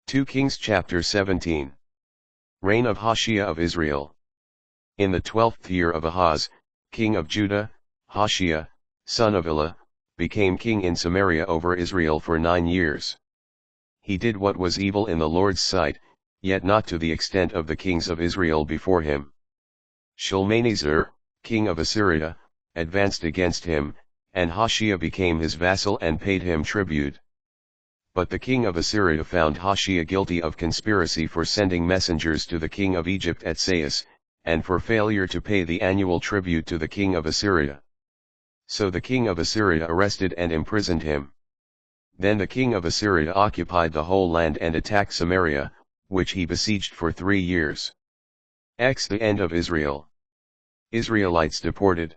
2 Kings chapter 17. Reign of Hoshea of Israel. In the 12th year of Ahaz, king of Judah, Hoshea, son of Elah, became king in Samaria over Israel for 9 years. He did what was evil in the Lord's sight, yet not to the extent of the kings of Israel before him. Shalmaneser, king of Assyria, advanced against him, and Hoshea became his vassal and paid him tribute. But the king of Assyria found Hoshea guilty of conspiracy for sending messengers to the king of Egypt at Sais, and for failure to pay the annual tribute to the king of Assyria. So the king of Assyria arrested and imprisoned him. Then the king of Assyria occupied the whole land and attacked Samaria, which he besieged for 3 years. The end of Israel. Israelites deported.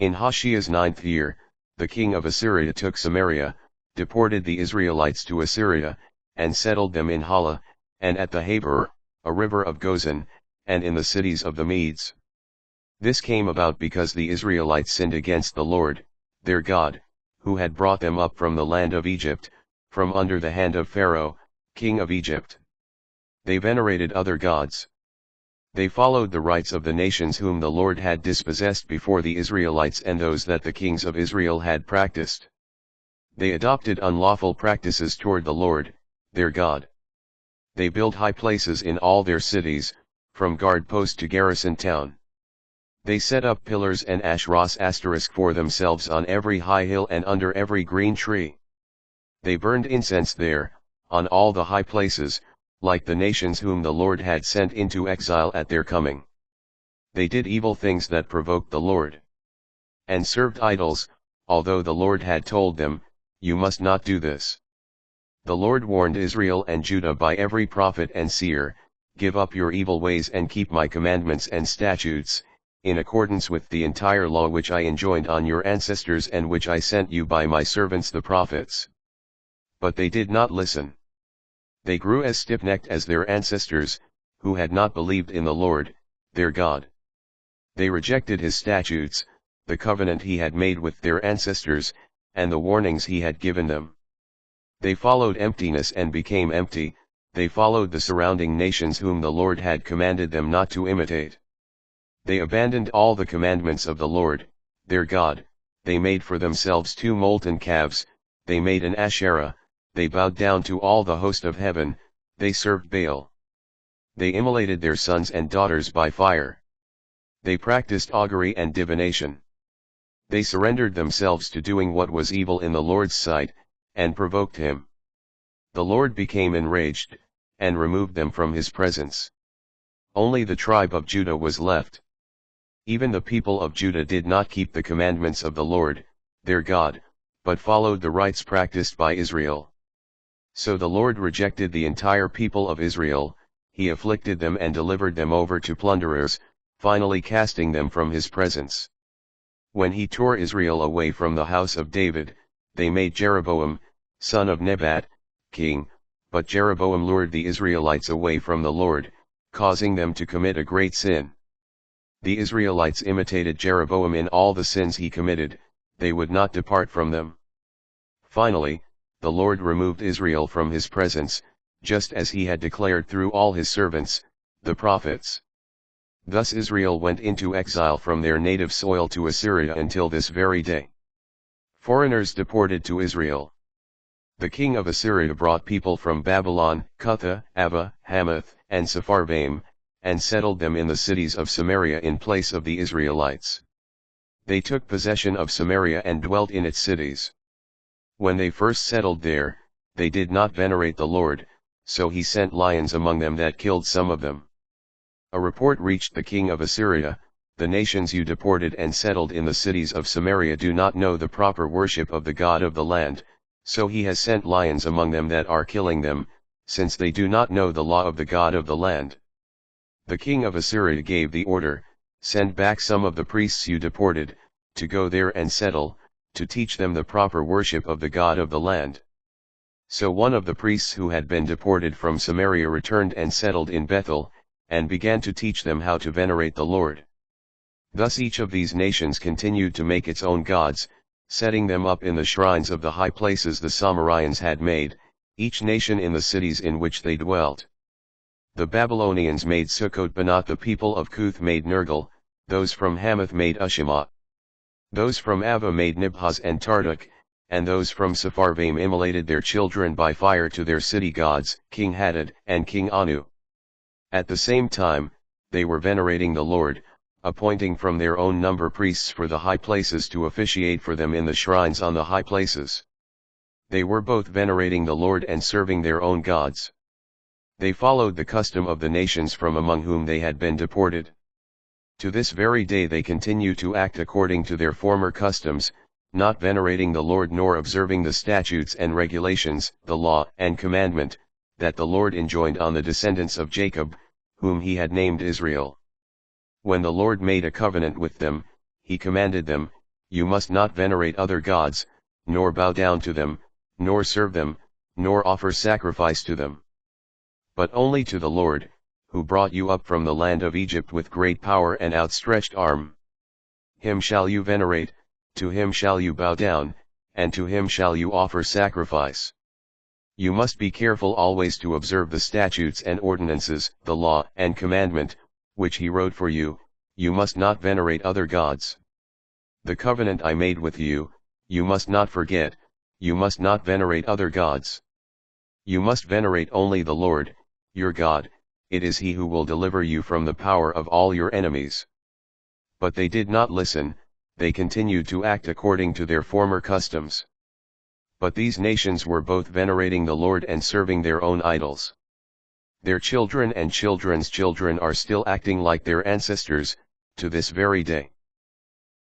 In Hoshea's 9th year, the king of Assyria took Samaria, deported the Israelites to Assyria, and settled them in Hala, and at the Habor, a river of Gozan, and in the cities of the Medes. This came about because the Israelites sinned against the Lord, their God, who had brought them up from the land of Egypt, from under the hand of Pharaoh, king of Egypt. They venerated other gods. They followed the rites of the nations whom the Lord had dispossessed before the Israelites and those that the kings of Israel had practiced. They adopted unlawful practices toward the Lord, their God. They built high places in all their cities, from guard post to garrison town. They set up pillars and Asheros * for themselves on every high hill and under every green tree. They burned incense there, on all the high places, like the nations whom the Lord had sent into exile at their coming. They did evil things that provoked the Lord. And served idols, although the Lord had told them, "You must not do this." The Lord warned Israel and Judah by every prophet and seer, "Give up your evil ways and keep my commandments and statutes, in accordance with the entire law which I enjoined on your ancestors and which I sent you by my servants the prophets." But they did not listen. They grew as stiff-necked as their ancestors, who had not believed in the Lord, their God. They rejected his statutes, the covenant he had made with their ancestors, and the warnings he had given them. They followed emptiness and became empty. They followed the surrounding nations whom the Lord had commanded them not to imitate. They abandoned all the commandments of the Lord, their God. They made for themselves 2 molten calves, they made an Asherah, they bowed down to all the host of heaven, they served Baal. They immolated their sons and daughters by fire. They practiced augury and divination. They surrendered themselves to doing what was evil in the Lord's sight, and provoked him. The Lord became enraged, and removed them from his presence. Only the tribe of Judah was left. Even the people of Judah did not keep the commandments of the Lord, their God, but followed the rites practiced by Israel. So the Lord rejected the entire people of Israel, he afflicted them and delivered them over to plunderers, finally casting them from his presence. When he tore Israel away from the house of David, they made Jeroboam, son of Nebat, king, but Jeroboam lured the Israelites away from the Lord, causing them to commit a great sin. The Israelites imitated Jeroboam in all the sins he committed, they would not depart from them. Finally, the Lord removed Israel from his presence, just as he had declared through all his servants, the prophets. Thus Israel went into exile from their native soil to Assyria until this very day. Foreigners deported to Israel. The king of Assyria brought people from Babylon, Cutha, Ava, Hamath, and Sepharvaim, and settled them in the cities of Samaria in place of the Israelites. They took possession of Samaria and dwelt in its cities. When they first settled there, they did not venerate the Lord, so he sent lions among them that killed some of them. A report reached the king of Assyria, "The nations you deported and settled in the cities of Samaria do not know the proper worship of the God of the land, so he has sent lions among them that are killing them, since they do not know the law of the God of the land." The king of Assyria gave the order, "Send back some of the priests you deported, to go there and settle, to teach them the proper worship of the God of the land." So one of the priests who had been deported from Samaria returned and settled in Bethel, and began to teach them how to venerate the Lord. Thus each of these nations continued to make its own gods, setting them up in the shrines of the high places the Samaritans had made, each nation in the cities in which they dwelt. The Babylonians made Sukkot-Banat, the people of Cuth made Nergal, those from Hamath made Ushimah. Those from Ava made Nibhaz and Tarduk, and those from Sepharvaim immolated their children by fire to their city gods, King Hadad and King Anu. At the same time, they were venerating the Lord, appointing from their own number priests for the high places to officiate for them in the shrines on the high places. They were both venerating the Lord and serving their own gods. They followed the custom of the nations from among whom they had been deported. To this very day they continue to act according to their former customs, not venerating the Lord nor observing the statutes and regulations, the law and commandment, that the Lord enjoined on the descendants of Jacob, whom he had named Israel. When the Lord made a covenant with them, he commanded them, "You must not venerate other gods, nor bow down to them, nor serve them, nor offer sacrifice to them. But only to the Lord, who brought you up from the land of Egypt with great power and outstretched arm. Him shall you venerate, to him shall you bow down, and to him shall you offer sacrifice. You must be careful always to observe the statutes and ordinances, the law and commandment, which he wrote for you. You must not venerate other gods. The covenant I made with you, you must not forget, you must not venerate other gods. You must venerate only the Lord, your God, it is he who will deliver you from the power of all your enemies." But they did not listen, they continued to act according to their former customs. But these nations were both venerating the Lord and serving their own idols. Their children and children's children are still acting like their ancestors, to this very day.